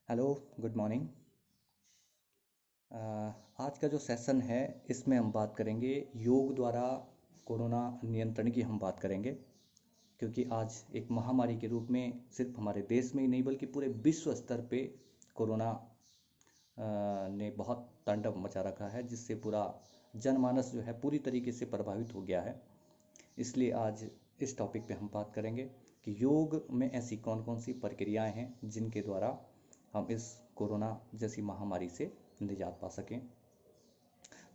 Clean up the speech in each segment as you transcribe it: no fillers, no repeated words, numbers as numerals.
Hello, good morning. आज का जो सेशन है इसमें हम बात करेंगे योग द्वारा कोरोना नियंत्रण की हम बात करेंगे, क्योंकि आज एक महामारी के रूप में सिर्फ हमारे देश में ही नहीं बल्कि पूरे विश्व स्तर पे कोरोना ने बहुत तांडव मचा रखा है, जिससे पूरा जनमानस जो है पूरी तरीके से प्रभावित हो गया है। इसलिए आज इस टॉपिक पे हम बात करेंगे कि योग में ऐसी कौन कौन सी प्रक्रियाएं हैं जिनके द्वारा हम इस कोरोना जैसी महामारी से निजात पा सकें।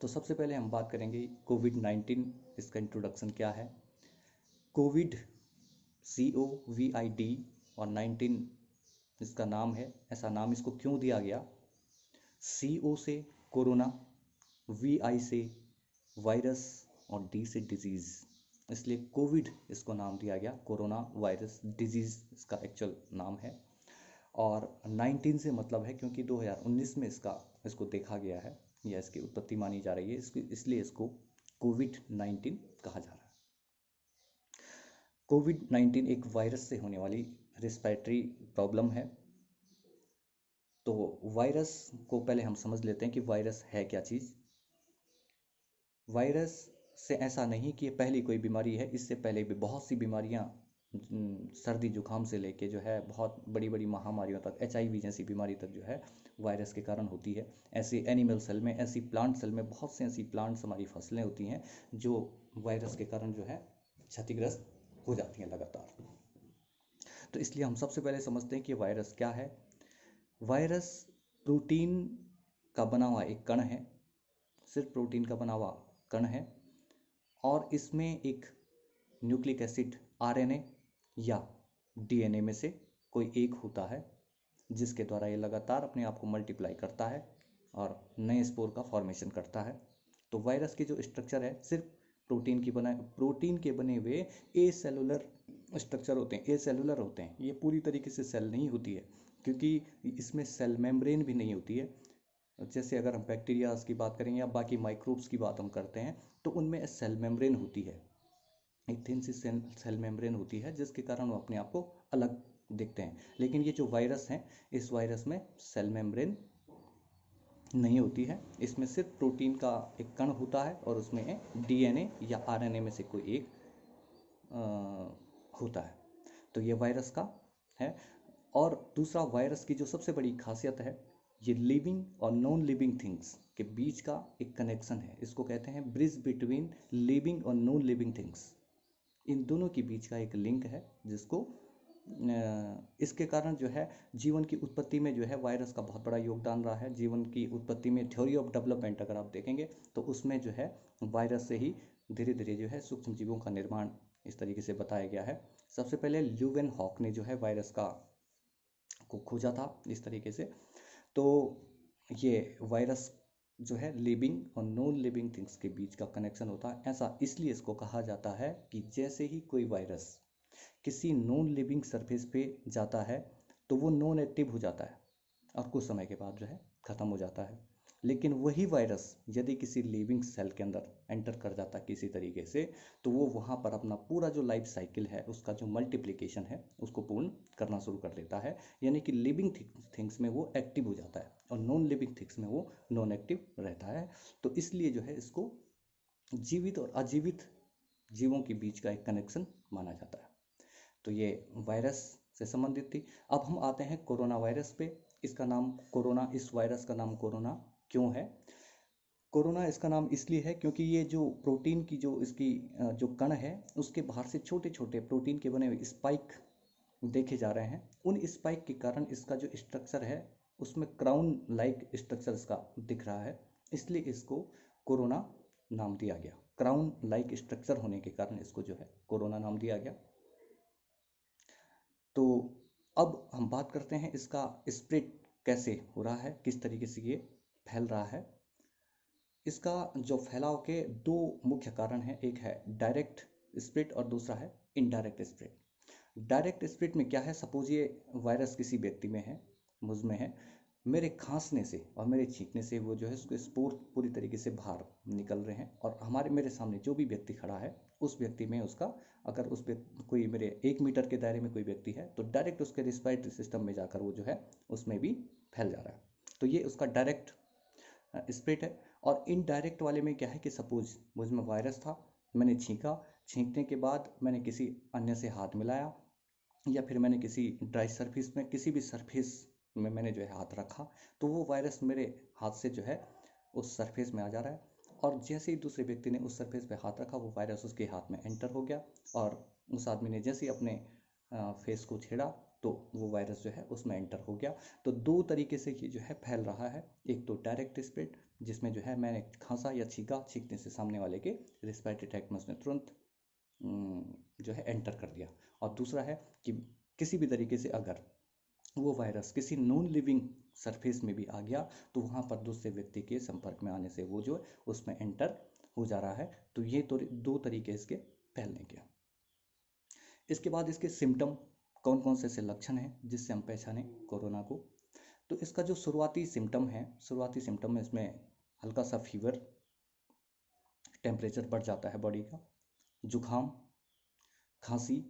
तो सबसे पहले हम बात करेंगे कोविड-19, इसका इंट्रोडक्शन क्या है। कोविड, COVID और 19 इसका नाम है। ऐसा नाम इसको क्यों दिया गया? CO से कोरोना, VI से वायरस और D से डिजीज़, इसलिए कोविड इसको नाम दिया गया। कोरोना वायरस डिजीज़ इसका एक्चुअल नाम है। और 19 से मतलब है क्योंकि 2019 में इसको देखा गया है या इसकी उत्पत्ति मानी जा रही है, इसलिए इसको कोविड-19 कहा जा रहा है। कोविड-19 एक वायरस से होने वाली रेस्पिरेटरी प्रॉब्लम है। तो वायरस को पहले हम समझ लेते हैं कि वायरस है क्या चीज़। वायरस से ऐसा नहीं कि ये पहली कोई बीमारी है, इससे पहले भी बहुत सी बीमारियां, सर्दी जुकाम से लेके जो है बहुत बड़ी बड़ी महामारियों तक, HIV जैसी बीमारी तक जो है वायरस के कारण होती है। ऐसे एनिमल सेल में, ऐसी प्लांट सेल में बहुत से ऐसी प्लांट्स, हमारी फसलें होती हैं जो वायरस के कारण जो है क्षतिग्रस्त हो जाती हैं लगातार। तो इसलिए हम सबसे पहले समझते हैं कि वायरस क्या है। वायरस प्रोटीन का बना हुआ एक कण है, सिर्फ प्रोटीन का बना हुआ कण है, और इसमें एक न्यूक्लिक एसिड RNA या DNA में से कोई एक होता है, जिसके द्वारा ये लगातार अपने आप को मल्टीप्लाई करता है और नए स्पोर का फॉर्मेशन करता है। तो वायरस की जो स्ट्रक्चर है सिर्फ प्रोटीन के बने हुए ए सेलुलर स्ट्रक्चर होते हैं, ए सेलुलर होते हैं। ये पूरी तरीके से सेल नहीं होती है, क्योंकि इसमें सेल मेम्ब्रेन भी नहीं होती है। जैसे अगर हम बैक्टीरियाज की बात करें या बाकी माइक्रोब्स की बात हम करते हैं तो उनमें सेल मेम्ब्रेन होती है, एक थिन सी सेल मेम्ब्रेन होती है, जिसके कारण वो अपने आप को अलग दिखते हैं। लेकिन ये जो वायरस हैं, इस वायरस में सेल मेम्ब्रेन नहीं होती है। इसमें सिर्फ प्रोटीन का एक कण होता है और उसमें DNA या RNA में से कोई एक होता है। तो ये वायरस का है। और दूसरा, वायरस की जो सबसे बड़ी खासियत है, ये लिविंग और नॉन लिविंग थिंग्स के बीच का एक कनेक्शन है। इसको कहते हैं ब्रिज बिटवीन लिविंग और नॉन लिविंग थिंग्स। इन दोनों के बीच का एक लिंक है, जिसको इसके कारण जो है जीवन की उत्पत्ति में जो है वायरस का बहुत बड़ा योगदान रहा है। जीवन की उत्पत्ति में थ्योरी ऑफ डेवलपमेंट अगर आप देखेंगे तो उसमें जो है वायरस से ही धीरे धीरे जो है सूक्ष्म जीवों का निर्माण इस तरीके से बताया गया है। सबसे पहले ल्यूवेन हॉक ने जो है वायरस को खोजा था इस तरीके से। तो ये वायरस जो है लिविंग और नॉन लिविंग थिंग्स के बीच का कनेक्शन होता है। ऐसा इसलिए इसको कहा जाता है कि जैसे ही कोई वायरस किसी नॉन लिविंग सरफेस पे जाता है तो वो नॉन एक्टिव हो जाता है और कुछ समय के बाद जो है ख़त्म हो जाता है। लेकिन वही वायरस यदि किसी लिविंग सेल के अंदर एंटर कर जाता है किसी तरीके से, तो वो वहाँ पर अपना पूरा जो लाइफ साइकिल है, उसका जो मल्टीप्लिकेशन है, उसको पूर्ण करना शुरू कर देता है। यानी कि लिविंग थिंग्स में वो एक्टिव हो जाता है और नॉन लिविंग थिंग्स में वो नॉन एक्टिव रहता है। तो इसलिए जो है इसको जीवित और अजीवित जीवों के बीच का एक कनेक्शन माना जाता है। तो ये वायरस से संबंधित थी। अब हम आते हैं कोरोना वायरस पे। इसका नाम कोरोना, इस वायरस का नाम कोरोना क्यों है? कोरोना इसका नाम इसलिए है क्योंकि ये जो प्रोटीन की जो इसकी जो कण है, उसके बाहर से छोटे छोटे प्रोटीन के बने हुए स्पाइक देखे जा रहे हैं। उन स्पाइक के कारण इसका जो स्ट्रक्चर है उसमें क्राउन लाइक स्ट्रक्चर इसका दिख रहा है, इसलिए इसको कोरोना नाम दिया गया। क्राउन लाइक स्ट्रक्चर होने के कारण इसको जो है कोरोना नाम दिया गया। तो अब हम बात करते हैं इसका स्प्रेड कैसे हो रहा है, किस तरीके से ये फैल रहा है। इसका जो फैलाव के दो मुख्य कारण हैं, एक है डायरेक्ट स्प्रेड और दूसरा है इनडायरेक्ट स्प्रेड। डायरेक्ट स्प्रेड में क्या है, सपोज ये वायरस किसी व्यक्ति में है, मुझ में है, मेरे खांसने से और मेरे छींकने से वो जो है उसके स्पोर पूरी तरीके से बाहर निकल रहे हैं, और मेरे सामने जो भी व्यक्ति खड़ा है उस व्यक्ति में उसका, अगर उस व्यक्ति कोई मेरे 1 मीटर के दायरे में कोई व्यक्ति है तो डायरेक्ट उसके रिस्पिरेटरी सिस्टम में जाकर वो जो है उसमें भी फैल जा रहा है। तो ये उसका डायरेक्ट स्प्रेड है। और इनडायरेक्ट वाले में क्या है कि सपोज मुझ में वायरस था, मैंने छींका, छींकने के बाद मैंने किसी अन्य से हाथ मिलाया, या फिर मैंने किसी ड्राई सरफेस में, किसी भी सरफेस में मैंने जो है हाथ रखा, तो वो वायरस मेरे हाथ से जो है उस सरफेस में आ जा रहा है। और जैसे ही दूसरे व्यक्ति ने उस सरफेस पे हाथ रखा, वो वायरस उसके हाथ में एंटर हो गया, और उस आदमी ने जैसे ही अपने फेस को छेड़ा तो वो वायरस जो है उसमें एंटर हो गया। तो दो तरीके से ये जो है फैल रहा है। एक तो डायरेक्ट स्प्रेड, जिसमें जो है मैंने खांसा या छींका, छींकने से सामने वाले के रिस्पिरेटरी ट्रैक्ट में उसने तुरंत जो है एंटर कर दिया। और दूसरा है कि किसी भी तरीके से अगर वो वायरस किसी नॉन लिविंग सरफेस में भी आ गया, तो वहाँ पर दूसरे व्यक्ति के संपर्क में आने से वो जो उसमें एंटर हो जा रहा है। तो ये तो दो तरीके इसके फैलने के। इसके बाद इसके सिम्टम, कौन कौन से लक्षण हैं जिससे हम पहचानें कोरोना को। तो इसका जो शुरुआती सिम्टम है, शुरुआती सिम्टम में इसमें हल्का सा फीवर, टेम्परेचर बढ़ जाता है बॉडी का, जुखाम, खांसी,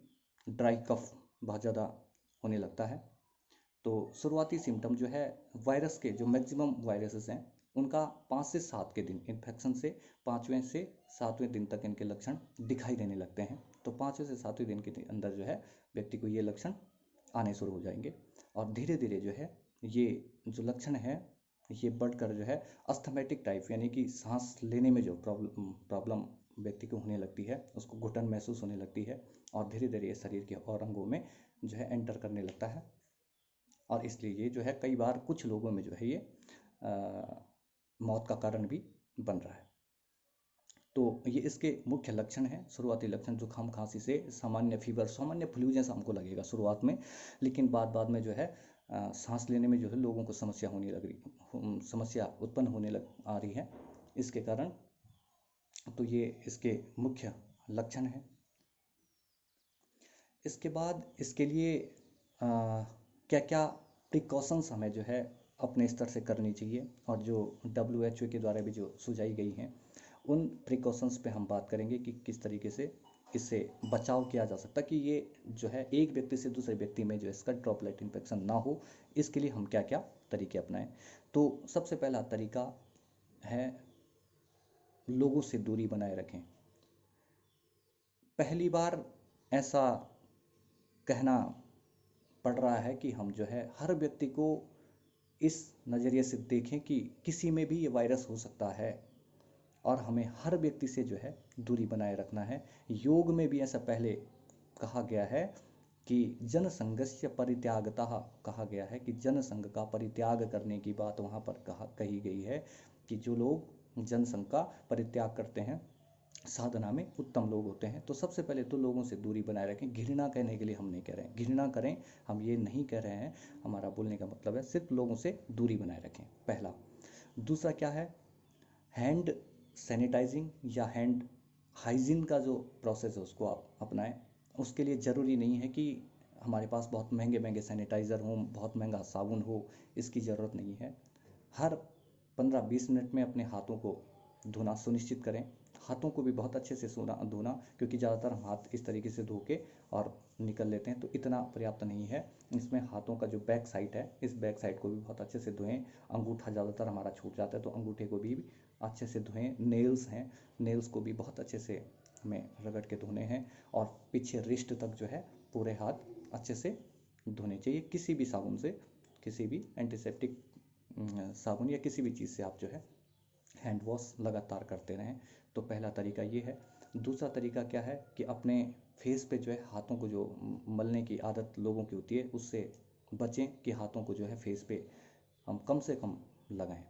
ड्राई कफ बहुत ज़्यादा होने लगता है। तो शुरुआती सिम्टम जो है वायरस के, जो मैक्सिमम वायरसेस हैं उनका 5 से 7 के दिन, इन्फेक्शन से 5वें से 7वें दिन तक इनके लक्षण दिखाई देने लगते हैं। तो 5वें से 7वें दिन के अंदर जो है व्यक्ति को ये लक्षण आने शुरू हो जाएंगे। और धीरे धीरे जो है ये जो लक्षण है ये बढ़कर जो है अस्थमेटिक टाइप, यानी कि सांस लेने में जो प्रॉब्लम व्यक्ति को होने लगती है, उसको घुटन महसूस होने लगती है, और धीरे धीरे ये शरीर के और अंगों में जो है एंटर करने लगता है। और इसलिए ये जो है कई बार कुछ लोगों में जो है ये मौत का कारण भी बन रहा है। तो ये इसके मुख्य लक्षण हैं। शुरुआती लक्षण जुकाम खांसी से सामान्य फीवर, सामान्य फ्लू जैसा हमको लगेगा शुरुआत में, लेकिन बाद में जो है सांस लेने में जो है लोगों को समस्या होने लग रही, समस्या उत्पन्न होने लग आ रही है इसके कारण। तो ये इसके मुख्य लक्षण हैं। इसके बाद इसके लिए क्या क्या प्रिकॉशंस हमें जो है अपने स्तर से करनी चाहिए, और जो WHO के द्वारा भी जो सुझाई गई हैं उन प्रिकॉशंस पे हम बात करेंगे कि किस तरीके से इससे बचाव किया जा सकता है, कि ये जो है एक व्यक्ति से दूसरे व्यक्ति में जो इसका ड्रॉपलेट इन्फेक्शन ना हो। इसके लिए हम क्या क्या तरीके अपनाएं। तो सबसे पहला तरीका है लोगों से दूरी बनाए रखें। पहली बार ऐसा कहना पड़ रहा है कि हम जो है हर व्यक्ति को इस नज़रिए से देखें कि किसी में भी ये वायरस हो सकता है, और हमें हर व्यक्ति से जो है दूरी बनाए रखना है। योग में भी ऐसा पहले कहा गया है कि जनसंघस्य परित्यागतः, कहा गया है कि जनसंघ का परित्याग करने की बात वहाँ पर कही गई है, कि जो लोग जनसंघ का परित्याग करते हैं साधना में उत्तम लोग होते हैं। तो सबसे पहले तो लोगों से दूरी बनाए रखें। घृणा कहने के लिए हम नहीं कह रहे हैं, घृणा करें हम ये नहीं कह रहे हैं, हमारा बोलने का मतलब है सिर्फ लोगों से दूरी बनाए रखें, पहला। दूसरा क्या है, हैंड सैनिटाइजिंग या हैंड हाइजीन का जो प्रोसेस है उसको आप अपनाएं। उसके लिए ज़रूरी नहीं है कि हमारे पास बहुत महंगे महंगे सैनिटाइज़र हों, बहुत महंगा साबुन हो, इसकी ज़रूरत नहीं है। हर 15-20 मिनट में अपने हाथों को धोना सुनिश्चित करें। हाथों को भी बहुत अच्छे से धोना, क्योंकि ज़्यादातर हम हाथ इस तरीके से धो के और निकल लेते हैं, तो इतना पर्याप्त नहीं है। इसमें हाथों का जो बैक साइड है, इस बैक साइड को भी बहुत अच्छे से धोएं। अंगूठा ज़्यादातर हमारा छूट जाता है, तो अंगूठे को भी अच्छे से धोएं। नेल्स हैं, नेल्स को भी बहुत अच्छे से हमें रगड़ के धोने हैं, और पीछे रिस्ट तक जो है पूरे हाथ अच्छे से धोने चाहिए, किसी भी साबुन से, किसी भी एंटीसेप्टिक साबुन या किसी भी चीज़ से आप जो है हैंड वॉश लगातार करते रहें। तो पहला तरीका ये है। दूसरा तरीका क्या है कि अपने फेस पे जो है हाथों को जो मलने की आदत लोगों की होती है, उससे बचें, कि हाथों को जो है फेस पे हम कम से कम लगाएं।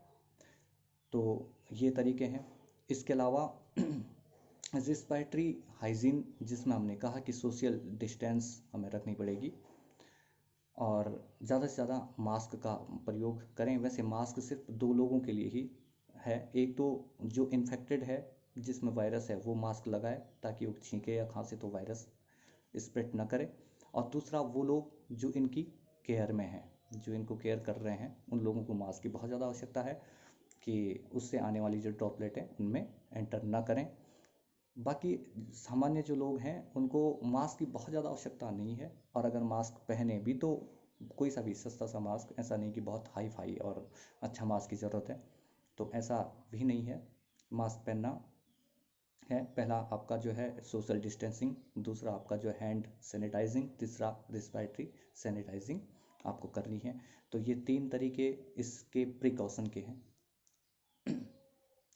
तो ये तरीके हैं। इसके अलावा रिस्पिरेटरी हाइजीन, जिसमें हमने कहा कि सोशल डिस्टेंस हमें रखनी पड़ेगी, और ज़्यादा से ज़्यादा मास्क का प्रयोग करें। वैसे मास्क सिर्फ 2 लोगों के लिए ही है, एक तो जो इन्फेक्टेड है, जिसमें वायरस है, वो मास्क लगाए ताकि वो छींके या खांसे तो वायरस स्प्रेड ना करे, और दूसरा वो लोग जो इनकी केयर में हैं, जो इनको केयर कर रहे हैं, उन लोगों को मास्क की बहुत ज़्यादा आवश्यकता है, कि उससे आने वाली जो ड्रॉपलेट है उनमें एंटर ना करें। बाकी सामान्य जो लोग हैं उनको मास्क की बहुत ज़्यादा आवश्यकता नहीं है, और अगर मास्क पहने भी तो कोई सा भी सस्ता सा मास्क, ऐसा नहीं कि बहुत हाई फाई और अच्छा मास्क की ज़रूरत है, तो ऐसा भी नहीं है। मास्क पहनना है, पहला आपका जो है सोशल डिस्टेंसिंग, दूसरा आपका जो हैंड सैनिटाइजिंग, तीसरा रिस्पायरेटरी सैनिटाइजिंग आपको करनी है। तो ये 3 तरीके इसके प्रिकॉशन के हैं।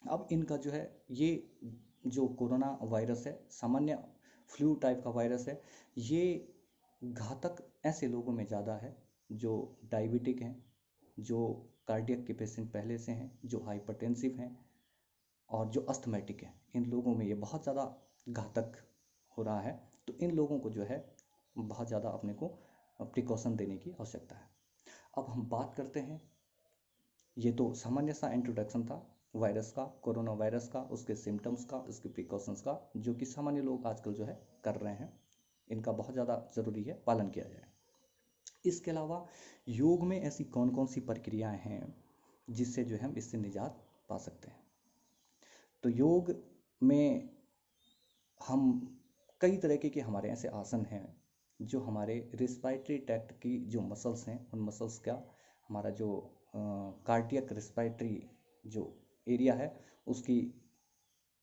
अब इनका जो है, ये जो कोरोना वायरस है, सामान्य फ्लू टाइप का वायरस है, ये घातक ऐसे लोगों में ज़्यादा है जो डायबिटिक हैं, जो कार्डियक के पेशेंट पहले से हैं, जो हाइपरटेंसिव हैं और जो अस्थमैटिक हैं। इन लोगों में ये बहुत ज़्यादा घातक हो रहा है। तो इन लोगों को जो है बहुत ज़्यादा अपने को प्रिकॉशन देने की आवश्यकता है। अब हम बात करते हैं, ये तो सामान्य सा इंट्रोडक्शन था वायरस का, कोरोना वायरस का, उसके सिम्टम्स का, उसके प्रिकॉशंस का, जो कि सामान्य लोग आजकल जो है कर रहे हैं। इनका बहुत ज़्यादा ज़रूरी है पालन किया जाए। इसके अलावा योग में ऐसी कौन कौन सी प्रक्रियाएं हैं जिससे जो है हम इससे निजात पा सकते हैं। तो योग में हम कई तरीके के हमारे ऐसे आसन हैं जो हमारे रिस्पायरेटरी ट्रैक्ट की जो मसल्स हैं, उन मसल्स का, हमारा जो कार्डियक रिस्पायरेटरी जो एरिया है, उसकी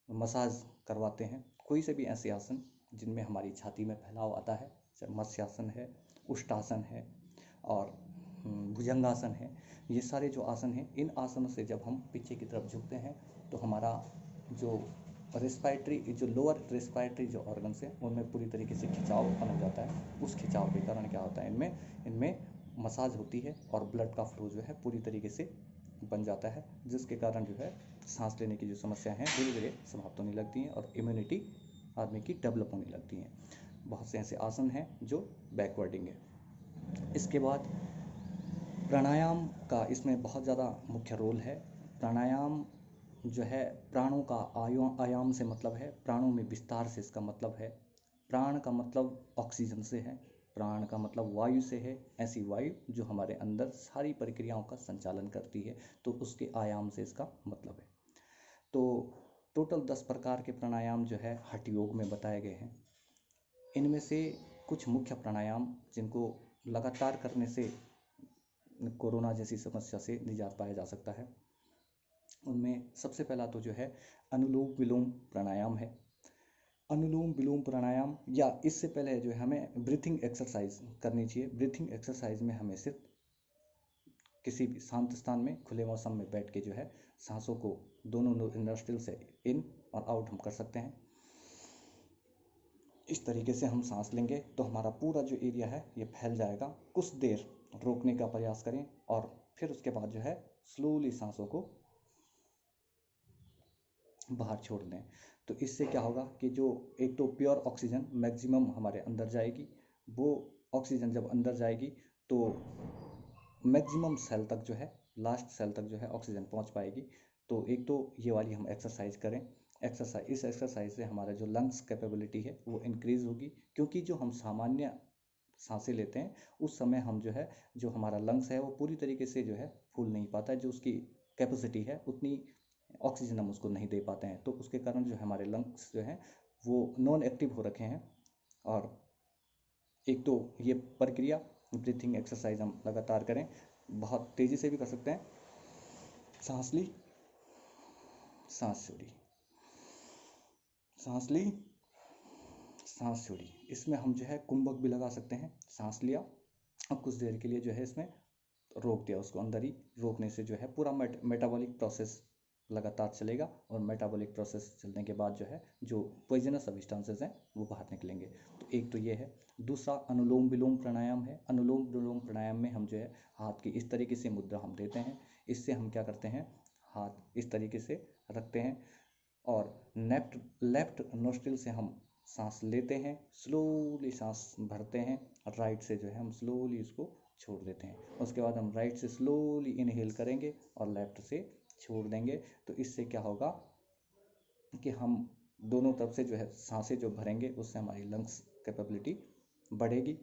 मसाज करवाते हैं। कोई से भी ऐसे आसन जिनमें हमारी छाती में फैलाव आता है, जैसे मत्स्यासन है, उष्टासन है और भुजंगासन है, ये सारे जो आसन हैं, इन आसनों से जब हम पीछे की तरफ झुकते हैं तो हमारा जो रिस्पायरेटरी, जो लोअर रिस्पायरेटरी जो ऑर्गन्स हैं, उनमें पूरी तरीके से खिंचाव उत्पन्न हो जाता है। उस खिंचाव के कारण क्या होता है, इनमें मसाज होती है और ब्लड का फ्लो जो है पूरी तरीके से बन जाता है, जिसके कारण जो है सांस लेने की जो समस्या हैं धीरे धीरे समाप्त होने लगती हैं और इम्यूनिटी आदमी की डेवलप होने लगती हैं। बहुत से ऐसे आसन हैं जो बैकवर्डिंग है। इसके बाद प्राणायाम का इसमें बहुत ज़्यादा मुख्य रोल है। प्राणायाम जो है प्राणों का आयाम से मतलब है, प्राणों में विस्तार से इसका मतलब है। प्राण का मतलब ऑक्सीजन से है, प्राण का मतलब वायु से है, ऐसी वायु जो हमारे अंदर सारी प्रक्रियाओं का संचालन करती है, तो उसके आयाम से इसका मतलब है। तो टोटल 10 प्रकार के प्राणायाम जो है हठ योग में बताए गए हैं। इनमें से कुछ मुख्य प्राणायाम जिनको लगातार करने से कोरोना जैसी समस्या से निजात पाया जा सकता है, उनमें सबसे पहला तो जो है अनुलोम विलोम प्राणायाम है। अनुलोम विलोम प्राणायाम, या इससे पहले जो है हमें ब्रीथिंग एक्सरसाइज करनी चाहिए। ब्रीथिंग एक्सरसाइज में हमें सिर्फ किसी भी शांत स्थान में खुले मौसम में बैठ के जो है सांसों को दोनों नोस्ट्रिल से इन और आउट हम कर सकते हैं। इस तरीके से हम सांस लेंगे तो हमारा पूरा जो एरिया है ये फैल जाएगा। कुछ देर रोकने का प्रयास करें और फिर उसके बाद जो है स्लोली सांसों को बाहर छोड़ दें। तो इससे क्या होगा कि जो एक तो प्योर ऑक्सीजन मैक्सिमम हमारे अंदर जाएगी, वो ऑक्सीजन जब अंदर जाएगी तो मैक्सिमम सेल तक जो है, लास्ट सेल तक जो है ऑक्सीजन पहुंच पाएगी। तो एक तो ये वाली हम एक्सरसाइज करें। इस एक्सरसाइज से हमारा जो लंग्स कैपेबिलिटी है वो इंक्रीज़ होगी, क्योंकि जो हम सामान्य सांसें लेते हैं उस समय हम जो है, जो हमारा लंग्स है वो पूरी तरीके से जो है फूल नहीं पाता है, जो उसकी कैपेसिटी है उतनी ऑक्सीजन हम उसको नहीं दे पाते हैं। तो उसके कारण जो हमारे लंग्स जो हैं वो नॉन एक्टिव हो रखे हैं। और एक तो ये प्रक्रिया ब्रीथिंग एक्सरसाइज हम लगातार करें, बहुत तेज़ी से भी कर सकते हैं। सांस ली, सांस छोड़ी, सांस ली, सांस छोड़ी। इसमें हम जो है कुंभक भी लगा सकते हैं। सांस लिया और कुछ देर के लिए जो है इसमें रोक दिया, उसको अंदर ही रोकने से जो है पूरा मेटाबॉलिक प्रोसेस लगातार चलेगा और मेटाबॉलिक प्रोसेस चलने के बाद जो है जो पॉइजनस सब्सटेंसेस हैं वो बाहर निकलेंगे। तो एक तो ये है। दूसरा अनुलोम विलोम प्राणायाम है। अनुलोम विलोम प्राणायाम में हम जो है हाथ की इस तरीके से मुद्रा हम देते हैं। इससे हम क्या करते हैं, हाथ इस तरीके से रखते हैं और लेफ्ट नोस्ट्रिल से हम सांस लेते हैं, स्लोली सांस भरते हैं, राइट से जो है हम स्लोली उसको छोड़ देते हैं। उसके बाद हम राइट से स्लोली इनहेल करेंगे और लेफ्ट से छोड़ देंगे। तो इससे क्या होगा कि हम दोनों तरफ से जो है सांसें जो भरेंगे उससे हमारी लंग्स कैपेबिलिटी बढ़ेगी,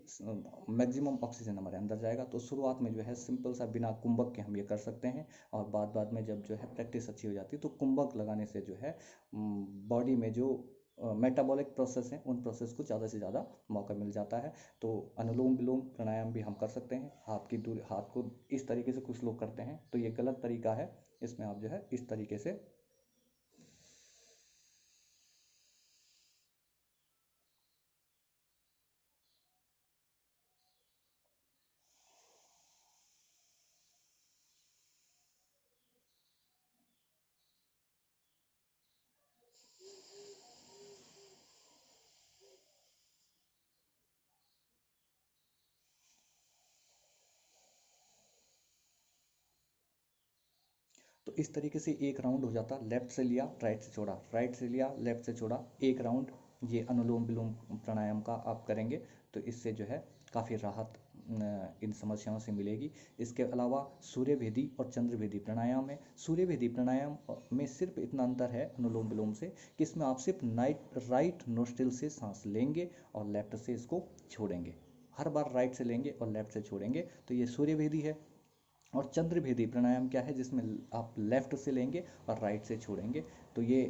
मैक्सिमम ऑक्सीजन हमारे अंदर जाएगा। तो शुरुआत में जो है सिंपल सा बिना कुंभक के हम ये कर सकते हैं और बाद में जब जो है प्रैक्टिस अच्छी हो जाती है तो कुंभक लगाने से जो है बॉडी में जो मेटाबॉलिक प्रोसेस हैं उन प्रोसेस को ज़्यादा से ज़्यादा मौका मिल जाता है। तो अनुलोम विलोम प्राणायाम भी हम कर सकते हैं। हाथ को इस तरीके से कुछ लोग करते हैं, तो ये गलत तरीका है। इसमें आप जो है इस तरीके से तो इस तरीके से एक राउंड हो जाता। लेफ्ट से लिया, राइट से छोड़ा, राइट से लिया, लेफ्ट से छोड़ा, एक राउंड ये अनुलोम विलोम प्राणायाम का आप करेंगे तो इससे जो है काफ़ी राहत इन समस्याओं से मिलेगी। इसके अलावा सूर्यभेदी और चंद्रभेदी प्राणायाम है। सूर्यभेदी प्राणायाम में सिर्फ इतना अंतर है अनुलोम विलोम से कि इसमें आप सिर्फ राइट नोस्ट्रिल से सांस लेंगे और लेफ्ट से इसको छोड़ेंगे। हर बार राइट से लेंगे और लेफ्ट से छोड़ेंगे, तो ये सूर्यभेदी है। और चंद्रभेदी प्राणायाम क्या है, जिसमें आप लेफ्ट से लेंगे और राइट से छोड़ेंगे। तो ये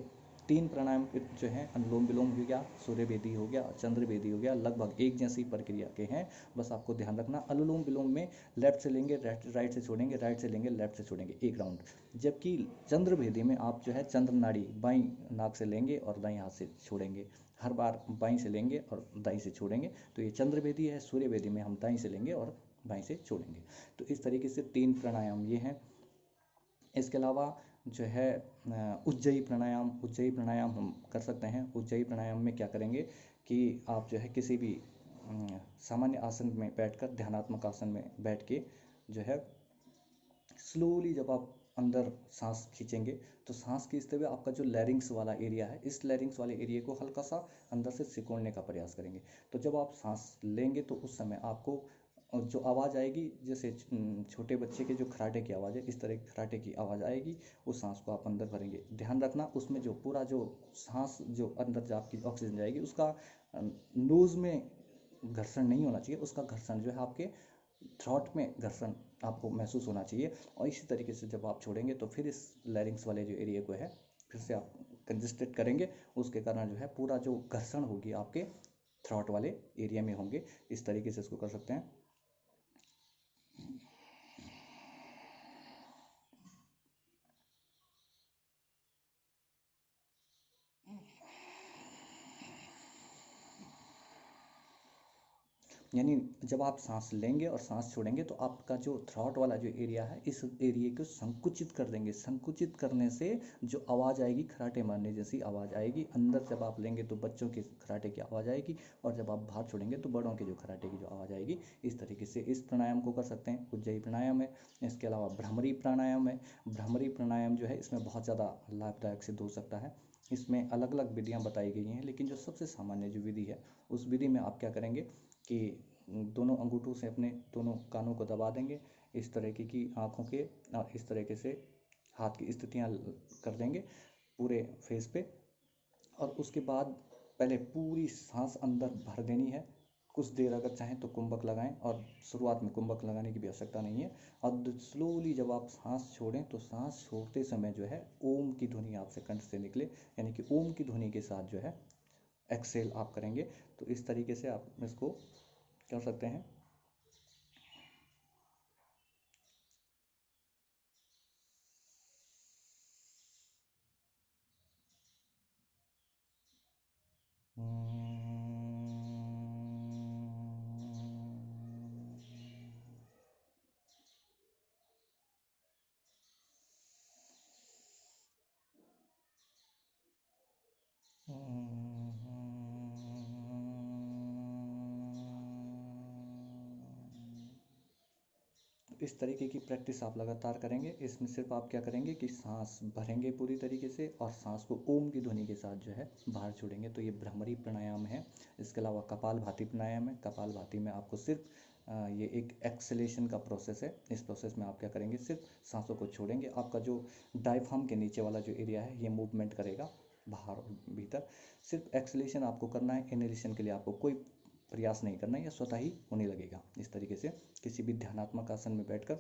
तीन प्राणायाम जो हैं, अनुलोम विलोम हो गया, सूर्यभेदी हो गया, चंद्रभेदी हो गया, लगभग एक जैसी प्रक्रिया के हैं। बस आपको ध्यान रखना, अनुलोम विलोम में लेफ्ट से लेंगे, राइट से छोड़ेंगे, राइट से लेंगे, लेफ्ट से छोड़ेंगे, एक राउंड। जबकि चंद्रभेदी में आप जो है चंद्र नाड़ी बाईं नाक से लेंगे और दाईं हाथ से छोड़ेंगे। हर बार बाईं से लेंगे और दाईं से छोड़ेंगे। तो ये चंद्रभेदी है। सूर्यभेदी में हम दाईं से लेंगे और बाईं से छोड़ेंगे। तो इस तरीके से तीन प्राणायाम ये हैं। इसके अलावा जो है उज्जयी प्राणायाम हम कर सकते हैं। उज्जयी प्राणायाम में क्या करेंगे कि आप जो है किसी भी सामान्य आसन में बैठकर, ध्यानात्मक आसन में बैठ के जो है स्लोली जब आप अंदर सांस खींचेंगे तो सांस खींचते हुए आपका जो लैरिंग्स वाला एरिया है, इस लैरिंग्स वाले एरिया को हल्का सा अंदर से सिकोड़ने का प्रयास करेंगे। तो जब आप सांस लेंगे तो उस समय आपको जो आवाज़ आएगी, जैसे छोटे बच्चे के जो खराटे की आवाज़ है, इस तरह की खराटे की आवाज़ आएगी। उस सांस को आप अंदर भरेंगे। ध्यान रखना उसमें जो पूरा जो सांस जो अंदर जो आपकी ऑक्सीजन जाएगी उसका नोज़ में घर्षण नहीं होना चाहिए। उसका घर्षण जो है आपके थ्रॉट में घर्षण आपको महसूस होना चाहिए। और इसी तरीके से जब आप छोड़ेंगे तो फिर इस लैरिंग्स वाले जो एरिया को है फिर से आप कंजस्टेड करेंगे। उसके कारण जो है पूरा जो घर्षण होगी आपके थ्रॉट वाले एरिया में होंगे। इस तरीके से इसको कर सकते हैं। यानी जब आप सांस लेंगे और सांस छोड़ेंगे तो आपका जो थ्रॉट वाला जो एरिया है, इस एरिया को संकुचित कर देंगे। संकुचित करने से जो आवाज़ आएगी, खराटे मारने जैसी आवाज़ आएगी। अंदर जब आप लेंगे तो बच्चों के खराटे की आवाज़ आएगी, और जब आप बाहर छोड़ेंगे तो बड़ों के जो खराटे की जो आवाज़ आएगी। इस तरीके से इस प्राणायाम को कर सकते हैं। उज्जयी प्राणायाम है। इसके अलावा भ्रामरी प्राणायाम है। भ्रामरी प्राणायाम जो है इसमें बहुत ज़्यादा लाभदायक सिद्ध हो सकता है। इसमें अलग अलग विधियाँ बताई गई हैं, लेकिन जो सबसे सामान्य जो विधि है उस विधि में आप क्या करेंगे कि दोनों अंगूठों से अपने दोनों कानों को दबा देंगे, इस तरीके की आँखों के, और इस तरीके से हाथ की स्थितियाँ कर देंगे पूरे फेस पे। और उसके बाद पहले पूरी सांस अंदर भर देनी है। कुछ देर अगर चाहें तो कुंभक लगाएं, और शुरुआत में कुंभक लगाने की भी आवश्यकता नहीं है। और स्लोली जब आप सांस छोड़ें तो सांस छोड़ते समय जो है ओम की ध्वनि आपसे कंठ से निकले, यानी कि ओम की ध्वनि के साथ जो है एक्सेल आप करेंगे। तो इस तरीके से आप इसको कर सकते हैं। इस तरीके की प्रैक्टिस आप लगातार करेंगे। इसमें सिर्फ आप क्या करेंगे कि सांस भरेंगे पूरी तरीके से, और सांस को ओम की ध्वनि के साथ जो है बाहर छोड़ेंगे। तो ये भ्रामरी प्राणायाम है। इसके अलावा कपालभाति प्राणायाम है। कपालभाति में आपको सिर्फ ये एक एक्सेलेशन का प्रोसेस है। इस प्रोसेस में आप क्या करेंगे, सिर्फ सांसों को छोड़ेंगे। आपका जो डायफ्राम के नीचे वाला जो एरिया है ये मूवमेंट करेगा बाहर और भीतर। सिर्फ एक्सेलेशन आपको करना है। इनहेलेशन के लिए आपको कोई प्रयास नहीं करना है, या स्वतः ही होने लगेगा। इस तरीके से किसी भी ध्यानात्मक आसन में बैठकर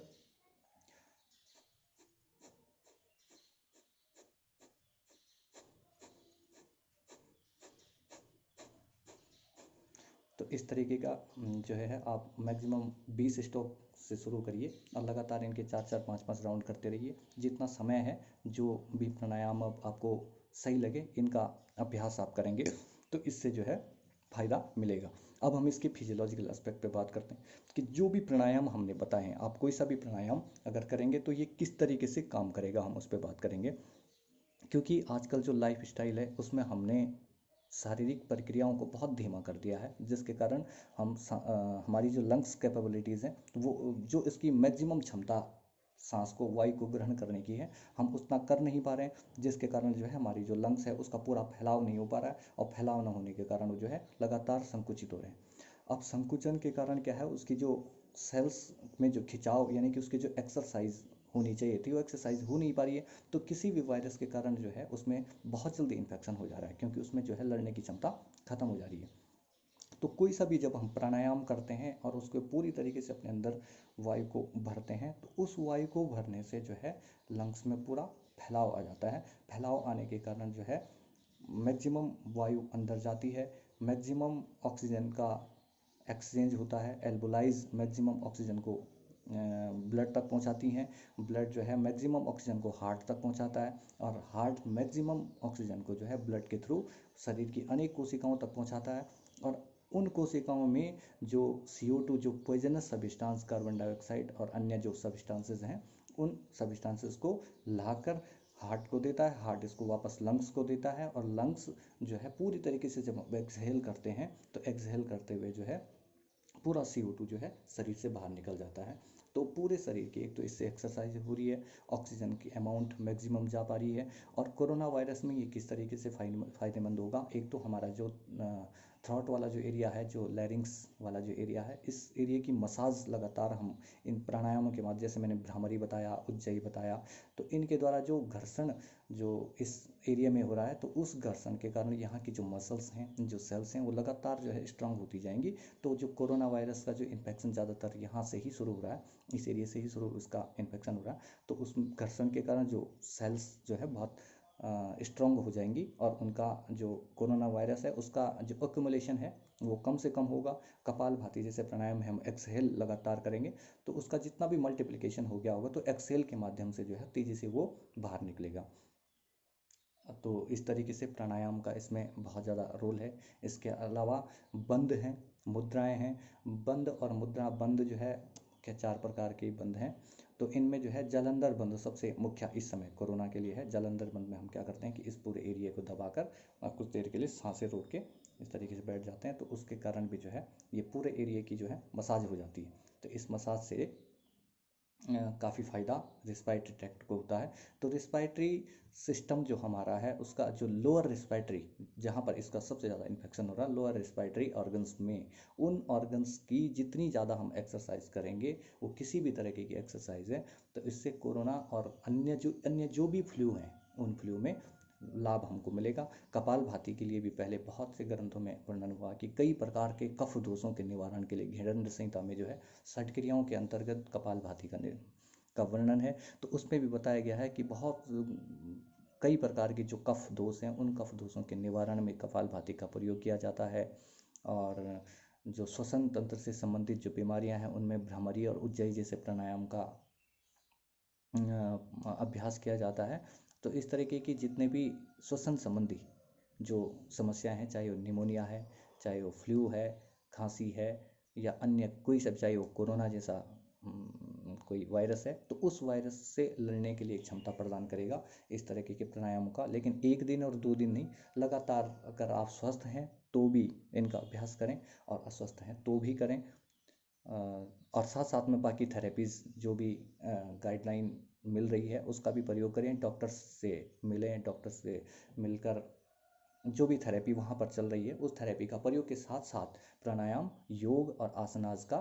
तो इस तरीके का जो है आप मैक्सिमम 20 स्टॉप से शुरू करिए और लगातार इनके 4-4 5-5 राउंड करते रहिए। जितना समय है, जो भी प्राणायाम अब आपको सही लगे, इनका अभ्यास आप करेंगे तो इससे जो है फ़ायदा मिलेगा। अब हम इसके फिजियोलॉजिकल एस्पेक्ट पे बात करते हैं कि जो भी प्राणायाम हमने बताए हैं, आप कोई सा भी प्राणायाम अगर करेंगे तो ये किस तरीके से काम करेगा, हम उस पर बात करेंगे। क्योंकि आजकल जो लाइफ स्टाइल है उसमें हमने शारीरिक प्रक्रियाओं को बहुत धीमा कर दिया है, जिसके कारण हमारी जो लंग्स कैपेबिलिटीज़ हैं, वो जो इसकी मैक्सिमम क्षमता सांस को, वायु को ग्रहण करने की है, हम उतना कर नहीं पा रहे हैं, जिसके कारण जो है हमारी जो लंग्स है उसका पूरा फैलाव नहीं हो पा रहा है, और फैलाव ना होने के कारण वो जो है लगातार संकुचित हो रहे हैं। अब संकुचन के कारण क्या है, उसकी जो सेल्स में जो खिंचाव, यानी कि उसकी जो एक्सरसाइज होनी चाहिए थी, वो एक्सरसाइज हो नहीं पा रही है। तो किसी भी वायरस के कारण जो है उसमें बहुत जल्दी इन्फेक्शन हो जा रहा है, क्योंकि उसमें जो है लड़ने की क्षमता खत्म हो जा रही है। तो कोई सा भी जब हम प्राणायाम करते हैं और उसको पूरी तरीके से अपने अंदर वायु को भरते हैं, तो उस वायु को भरने से जो है लंग्स में पूरा फैलाव आ जाता है। फैलाव आने के कारण जो है मैक्सिमम वायु अंदर जाती है, मैक्सिमम ऑक्सीजन का एक्सचेंज होता है, एल्बोलाइज मैक्सिमम ऑक्सीजन को ब्लड तक पहुंचाती हैं। ब्लड जो है मैक्सिमम ऑक्सीजन को हार्ट तक पहुंचाता है, और हार्ट मैक्सिमम ऑक्सीजन को जो है ब्लड के थ्रू शरीर की अनेक कोशिकाओं तक पहुंचाता है। और उन कोशिकाओं में जो CO2, जो पॉइजनस सब्सटेंस, कार्बन डाइऑक्साइड और अन्य जो सब्सटेंसेस हैं, उन सब्सटेंसेस को लाकर हार्ट को देता है, हार्ट इसको वापस लंग्स को देता है, और लंग्स जो है पूरी तरीके से जब एक्सहेल करते हैं तो एक्सहेल करते हुए जो है पूरा CO2 जो है शरीर से बाहर निकल जाता है। तो पूरे शरीर की एक तो इससे एक्सरसाइज हो रही है, ऑक्सीजन की अमाउंट मैक्सिमम जा पा रही है। और कोरोना वायरस में ये किस तरीके से फ़ायदेमंद होगा, एक तो हमारा जो थ्रॉट वाला जो एरिया है, जो लैरिंग्स वाला जो एरिया है, इस एरिया की मसाज लगातार हम इन प्राणायामों के माध्यम, जैसे मैंने भ्रामरी बताया, उज्जयी बताया, तो इनके द्वारा जो घर्षण जो इस एरिया में हो रहा है, तो उस घर्षण के कारण यहाँ की जो मसल्स हैं, जो सेल्स हैं, वो लगातार जो है स्ट्रांग होती जाएंगी। तो जो कोरोना वायरस का जो इन्फेक्शन ज़्यादातर यहाँ से ही शुरू हो रहा है, इस एरिया से ही शुरू इसका इन्फेक्शन हो रहा है, तो उस घर्षण के कारण जो सेल्स जो है बहुत स्ट्रांग हो जाएंगी, और उनका जो कोरोना वायरस है उसका जो एक्यूमुलेशन है वो कम से कम होगा। कपालभाति जैसे प्राणायाम है, हम एक्सहेल लगातार करेंगे तो उसका जितना भी मल्टीप्लिकेशन हो गया होगा, तो एक्सहेल के माध्यम से जो है तेज़ी से वो बाहर निकलेगा। तो इस तरीके से प्राणायाम का इसमें बहुत ज़्यादा रोल है। इसके अलावा बंद हैं, मुद्राएं हैं। बंद और मुद्रा, बंद जो है क्या 4 प्रकार के बंद हैं। तो इनमें जो है जालंधर बंद सबसे मुख्य इस समय कोरोना के लिए है। जालंधर बंद में हम क्या करते हैं कि इस पूरे एरिया को दबाकर और कुछ देर के लिए सांसें रोक के इस तरीके से बैठ जाते हैं, तो उसके कारण भी जो है ये पूरे एरिया की जो है मसाज हो जाती है। तो इस मसाज से काफ़ी फ़ायदा रिस्पायरेटरी ट्रैक्ट को होता है। तो रिस्पायरेटरी सिस्टम जो हमारा है, उसका जो लोअर रिस्पायरेटरी, जहाँ पर इसका सबसे ज़्यादा इन्फेक्शन हो रहा है, लोअर रिस्पायरेटरी ऑर्गन्स में, उन ऑर्गन्स की जितनी ज़्यादा हम एक्सरसाइज करेंगे, वो किसी भी तरीके की एक्सरसाइज है, तो इससे कोरोना और अन्य जो भी फ्लू हैं, उन फ्लू में लाभ हमको मिलेगा। कपालभाति के लिए भी पहले बहुत से ग्रंथों में वर्णन हुआ कि कई प्रकार के कफ दोषों के निवारण के लिए घेरंड संहिता में जो है 60 क्रियाओं के अंतर्गत कपालभाति का वर्णन है। तो उसमें भी बताया गया है कि बहुत कई प्रकार के जो कफ दोष हैं, उन कफ दोषों के निवारण में कपालभाति का प्रयोग किया जाता है। और जो श्वसन तंत्र से संबंधित जो बीमारियां हैं, उनमें भ्रामरी और उज्जयी जैसे प्राणायाम का अभ्यास किया जाता है। तो इस तरीके की जितने भी श्वसन संबंधी जो समस्याएं हैं, चाहे वो निमोनिया है, चाहे वो फ्लू है, खांसी है, या अन्य कोई सब, चाहे वो कोरोना जैसा कोई वायरस है, तो उस वायरस से लड़ने के लिए क्षमता प्रदान करेगा इस तरीके के प्राणायामों का। लेकिन 1 दिन और 2 दिन नहीं, लगातार अगर आप स्वस्थ हैं तो भी इनका अभ्यास करें, और अस्वस्थ हैं तो भी करें। और साथ साथ में बाकी थेरेपीज़ जो भी गाइडलाइन मिल रही है उसका भी प्रयोग करें। डॉक्टर्स से मिलें, डॉक्टर्स से मिलकर जो भी थेरेपी वहाँ पर चल रही है, उस थेरेपी का प्रयोग के साथ साथ प्राणायाम, योग और आसनास का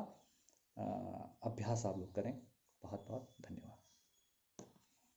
अभ्यास आप लोग करें। बहुत बहुत धन्यवाद।